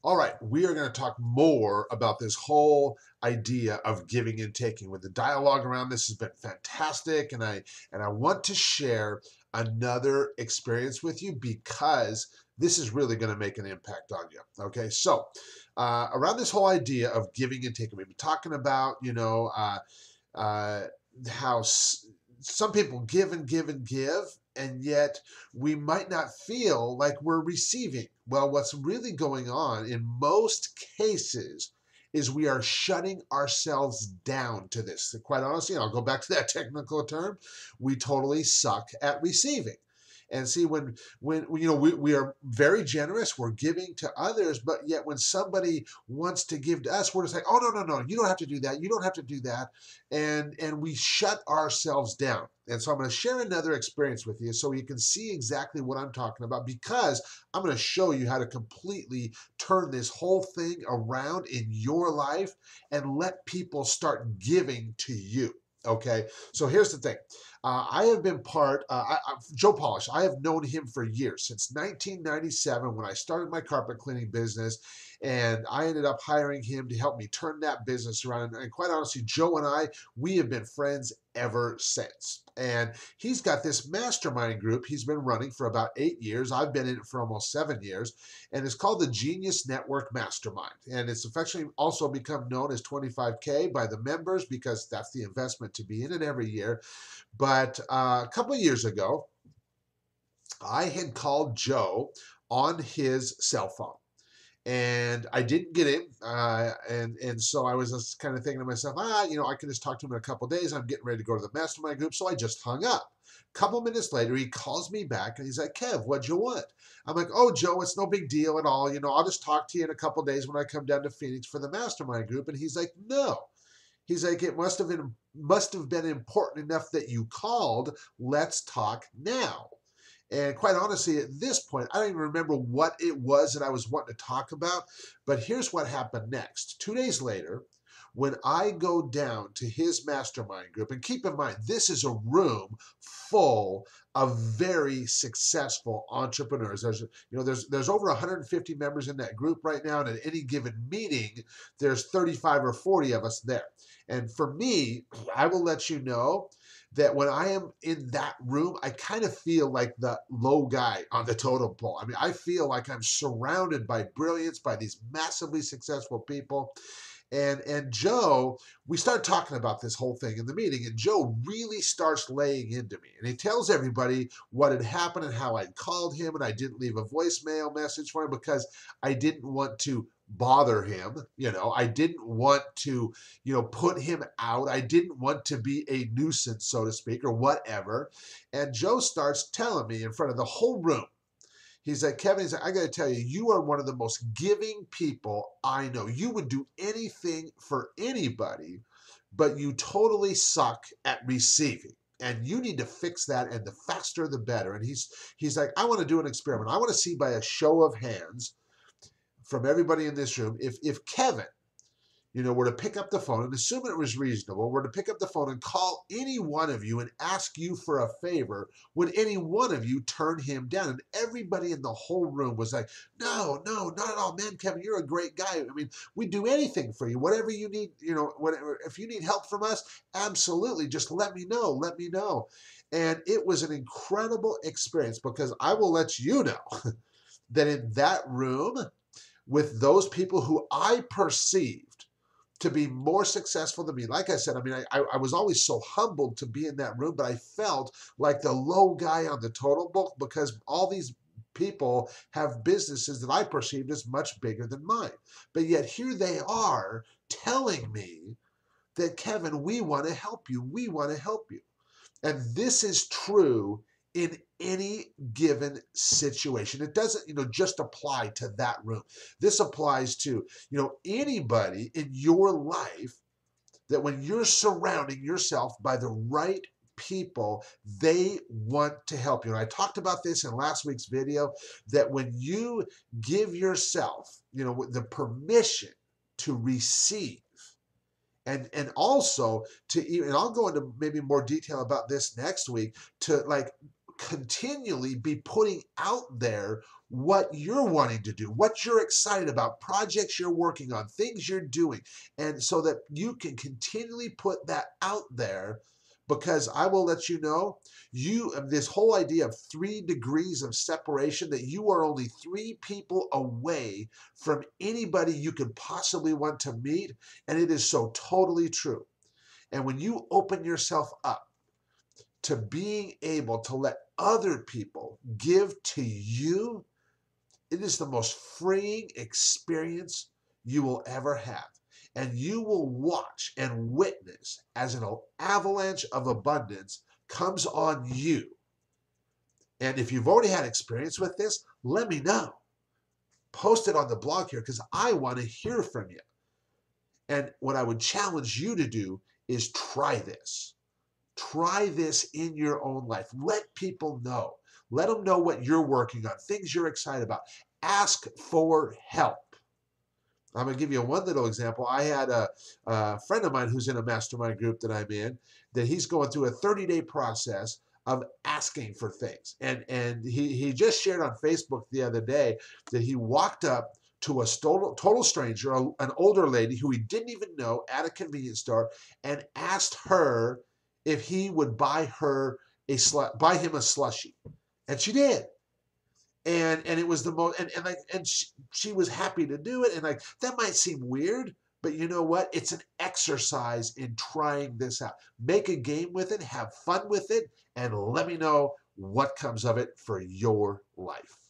All right, we are going to talk more about this whole idea of giving and taking. With the dialogue around this has been fantastic, and I want to share another experience with you because this is really going to make an impact on you. Okay, so around this whole idea of giving and taking, we've been talking about uh, how some people give and give and give, and yet we might not feel like we're receiving. Well, what's really going on in most cases is we are shutting ourselves down to this. Quite honestly, and I'll go back to that technical term, we totally suck at receiving. And see, when we are very generous, we're giving to others, but yet when somebody wants to give to us, we're just like, oh no, you don't have to do that, you don't have to do that, and we shut ourselves down. And so I'm going to share another experience with you so you can see exactly what I'm talking about, because I'm going to show you how to completely turn this whole thing around in your life and let people start giving to you. Okay, so here's the thing. I have been Joe Polish. I have known him for years, since 1997 when I started my carpet cleaning business, and I ended up hiring him to help me turn that business around. And quite honestly, Joe and I, we have been friends ever since. And he's got this mastermind group he's been running for about 8 years. I've been in it for almost 7 years, and it's called the Genius Network Mastermind. And it's affectionately also become known as 25K by the members, because that's the investment to be in it every year. But a couple of years ago, I had called Joe on his cell phone, and I didn't get him. And so I was just kind of thinking to myself, I can just talk to him in a couple of days. I'm getting ready to go to the mastermind group, so I just hung up. A couple minutes later, he calls me back and he's like, Kev, what'd you want? I'm like, oh, Joe, it's no big deal at all. I'll just talk to you in a couple of days when I come down to Phoenix for the mastermind group. And he's like, no. He's like, it must have been important enough that you called. Let's talk now. And quite honestly, at this point, I don't even remember what it was that I was wanting to talk about. But here's what happened next. 2 days later, when I go down to his mastermind group, and keep in mind, this is a room full of very successful entrepreneurs. There's over 150 members in that group right now, and at any given meeting, there's 35 or 40 of us there. And for me, I will let you know that when I am in that room, I kind of feel like the low guy on the totem pole. I mean, I feel like I'm surrounded by brilliance, by these massively successful people. And Joe, we start talking about this whole thing in the meeting, and Joe really starts laying into me. And he tells everybody what had happened and how I'd called him, and I didn't leave a voicemail message for him because I didn't want to bother him. I didn't want to, put him out. I didn't want to be a nuisance, so to speak, or whatever. And Joe starts telling me in front of the whole room. He's like, Kevin, he's like, I got to tell you, you are one of the most giving people I know. You would do anything for anybody, but you totally suck at receiving. And you need to fix that, and the faster the better. And he's like, I want to do an experiment. I want to see by a show of hands from everybody in this room if Kevin were to pick up the phone, and assume it was reasonable, were to pick up the phone and call any one of you and ask you for a favor, would any one of you turn him down? And everybody in the whole room was like, no, not at all, man, Kevin, you're a great guy. I mean, we'd do anything for you, whatever you need, whatever. If you need help from us, absolutely, just let me know. And it was an incredible experience, because I will let you know that in that room, with those people who I perceived to be more successful than me. Like I said, I mean, I was always so humbled to be in that room, but I felt like the low guy on the totem pole, because all these people have businesses that I perceived as much bigger than mine. But yet here they are telling me that, Kevin, we want to help you. We want to help you. And this is true in any given situation. It doesn't, just apply to that room. This applies to, anybody in your life, that when you're surrounding yourself by the right people, they want to help you. And I talked about this in last week's video, that when you give yourself, the permission to receive, and also to even, and I'll go into maybe more detail about this next week, to like continually be putting out there what you're wanting to do, what you're excited about, projects you're working on, things you're doing, and so that you can continually put that out there. Because I will let you know, this whole idea of 3 degrees of separation, that you are only 3 people away from anybody you could possibly want to meet, and it is so totally true. And when you open yourself up to being able to let other people give to you, it is the most freeing experience you will ever have. And you will watch and witness as an avalanche of abundance comes on you. And if you've already had experience with this, let me know. Post it on the blog here because I want to hear from you. And what I would challenge you to do is try this. Try this in your own life. Let people know. Let them know what you're working on, things you're excited about. Ask for help. I'm going to give you one little example. I had a friend of mine who's in a mastermind group that I'm in, that he's going through a 30-day process of asking for things. And he just shared on Facebook the other day that he walked up to a total stranger, an older lady who he didn't even know, at a convenience store, and asked her if he would buy him a slushie. And she did. And it was the most, and she was happy to do it. And like, that might seem weird, but you know what? It's an exercise in trying this out. Make a game with it, have fun with it, and let me know what comes of it for your life.